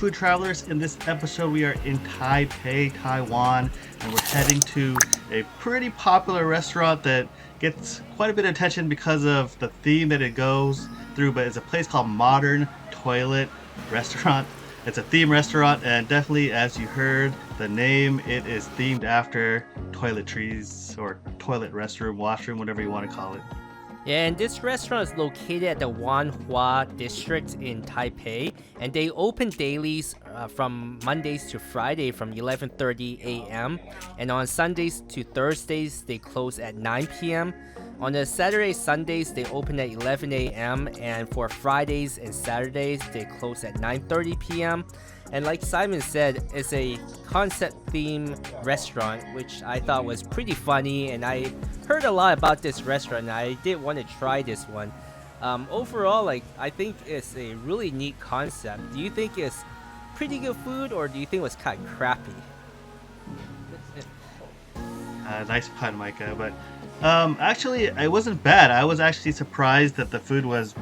food travelers. In this episode, we are in Taipei, Taiwan, and we're heading to a pretty popular restaurant that gets quite a bit of attention because of the theme that it goes through. But it's a place called Modern Toilet Restaurant. It's a theme restaurant, and definitely, as you heard the name, it is themed after toiletries or toilet restroom, washroom, whatever you want to call it. Yeah, and this restaurant is located at the Wanhua district in Taipei, and they open dailies from Mondays to Friday from 11:30 a.m. and on Sundays to Thursdays they close at 9 p.m. On the Saturdays, Sundays they open at 11 a.m. and for Fridays and Saturdays they close at 9:30 p.m. And like Simon said, it's a concept theme restaurant, which I thought was pretty funny, and I heard a lot about this restaurant and I did want to try this one. Overall, I think it's a really neat concept. Do you think it's pretty good food or do you think it was kind of crappy? Nice pun, Micah. But actually, it wasn't bad. I was actually surprised that the food was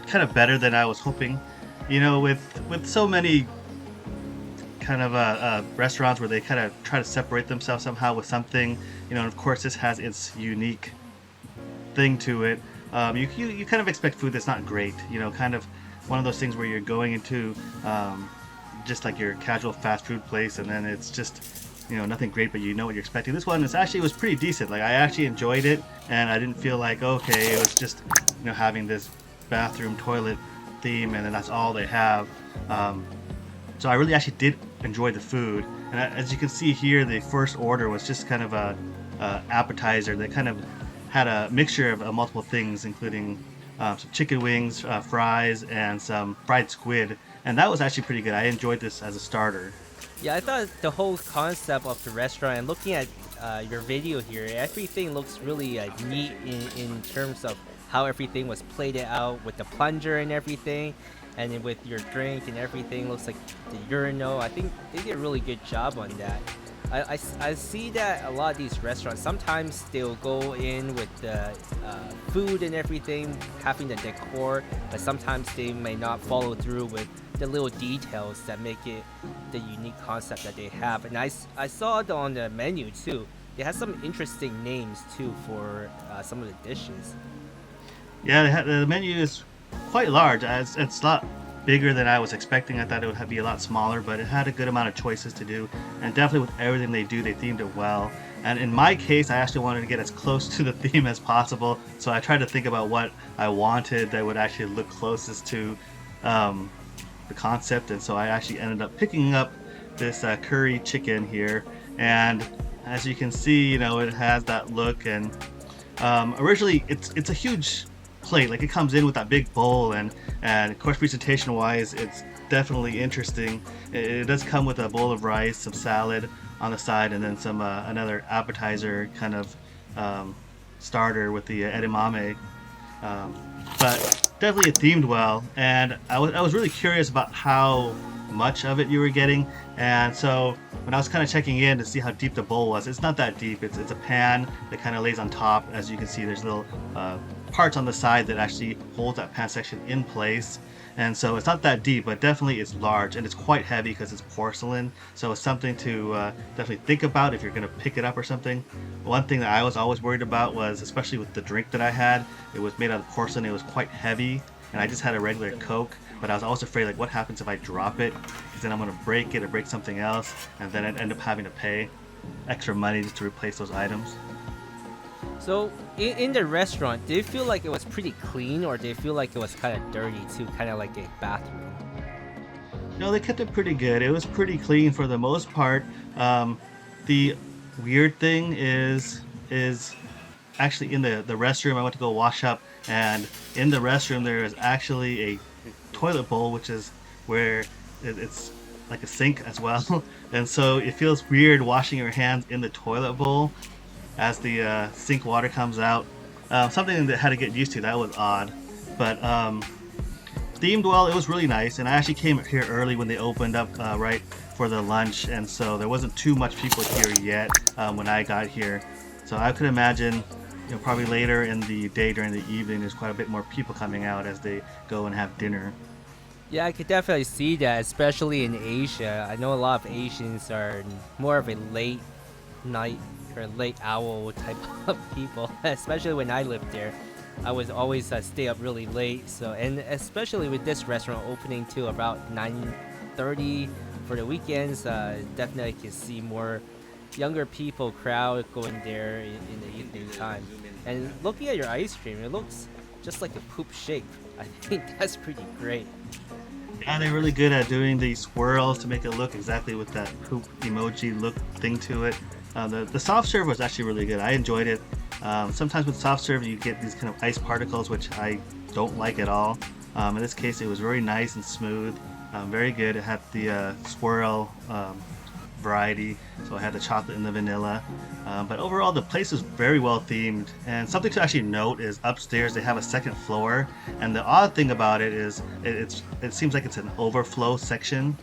kind of better than I was hoping. You know, with so many kind of restaurants where they kind of try to separate themselves somehow with something, you know, and of course this has its unique thing to it. You kind of expect food that's not great, you know, kind of one of those things where you're going into just like your casual fast food place and then it's just, you know, nothing great, but you know what you're expecting. This one is actually was pretty decent. Like I actually enjoyed it and I didn't feel like, okay, it was just, you know, having this bathroom toilet theme and then that's all they have. So I really actually did enjoy the food, and as you can see here, the first order was just kind of a appetizer that kind of had a mixture of multiple things, including some chicken wings, fries, and some fried squid, and that was actually pretty good. I enjoyed this as a starter. Yeah, I thought the whole concept of the restaurant and looking at your video here, everything looks really neat in terms of how everything was plated out with the plunger and everything. And then with your drink and everything, looks like the urinal. I think they did a really good job on that. I see that a lot of these restaurants, sometimes they'll go in with the food and everything, having the decor, but sometimes they may not follow through with the little details that make it the unique concept that they have. And I saw it on the menu too. It has some interesting names too for some of the dishes. Yeah, the menu is quite large. It's a lot bigger than I was expecting. I thought it would be a lot smaller, but it had a good amount of choices to do, and definitely with everything they do, they themed it well. And in my case, I actually wanted to get as close to the theme as possible, so I tried to think about what I wanted that would actually look closest to the concept, and so I actually ended up picking up this curry chicken here, and as you can see, you know, it has that look, and originally it's a huge plate. Like it comes in with that big bowl, and of course presentation wise it's definitely interesting. It does come with a bowl of rice, some salad on the side, and then some another appetizer kind of starter with the edamame, but definitely it themed well, and I was really curious about how much of it you were getting, and so when I was kind of checking in to see how deep the bowl was, it's not that deep. It's a pan that kind of lays on top. As you can see, there's little parts on the side that actually hold that pan section in place, and so it's not that deep, but definitely it's large and it's quite heavy because it's porcelain, so it's something to definitely think about if you're going to pick it up or something. One thing that I was always worried about was, especially with the drink that I had, it was made out of porcelain, it was quite heavy, and I just had a regular Coke, but I was always afraid, like, what happens if I drop it, because then I'm going to break it or break something else, and then I'd end up having to pay extra money just to replace those items. So in the restaurant, did it feel like it was pretty clean or did it feel like it was kind of dirty too, kind of like a bathroom? No, they kept it pretty good. It was pretty clean for the most part. The weird thing is actually in the restroom. I went to go wash up, and in the restroom there is actually a toilet bowl, which is where it's like a sink as well. And so it feels weird washing your hands in the toilet bowl as the sink water comes out. Something that I had to get used to. That was odd, but themed well. It was really nice, and I actually came here early when they opened up right for the lunch, and so there wasn't too much people here yet when I got here. So I could imagine, you know, probably later in the day during the evening, there's quite a bit more people coming out as they go and have dinner. Yeah, I could definitely see that, especially in Asia. I know a lot of Asians are more of a late night or late owl type of people, especially when I lived there. I was always stay up really late. So, and especially with this restaurant opening till about 9:30 for the weekends, definitely can see more younger people crowd going there in the evening time. And looking at your ice cream, it looks just like a poop shape. I think that's pretty great. Yeah, they're really good at doing these swirls to make it look exactly with that poop emoji look thing to it. The soft serve was actually really good. I enjoyed it. Sometimes with soft serve, you get these kind of ice particles, which I don't like at all. In this case, it was very nice and smooth, very good. It had the swirl variety, so I had the chocolate and the vanilla. But overall, the place is very well themed. And something to actually note is upstairs they have a second floor, and the odd thing about it is it seems like it's an overflow section,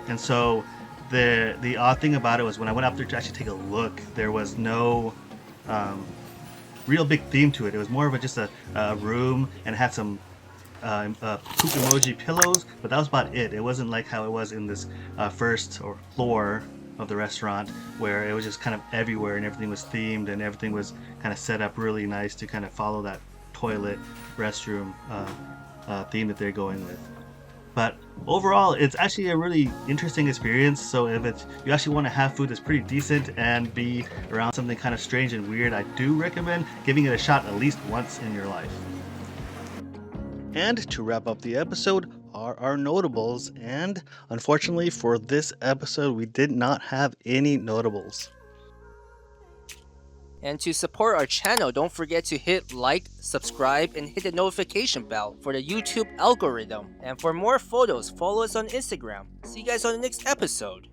and so the odd thing about it was when I went up there to actually take a look, there was no real big theme to it. It was more of just a room, and it had some poop emoji pillows, but that was about it. It wasn't like how it was in this first or floor of the restaurant, where it was just kind of everywhere and everything was themed and everything was kind of set up really nice to kind of follow that toilet restroom theme that they're going with. But overall, it's actually a really interesting experience. So if it's you actually want to have food that's pretty decent and be around something kind of strange and weird, I do recommend giving it a shot at least once in your life. And to wrap up the episode are our notables. And unfortunately for this episode, we did not have any notables. And to support our channel, don't forget to hit like, subscribe, and hit the notification bell for the YouTube algorithm. And for more photos, follow us on Instagram. See you guys on the next episode.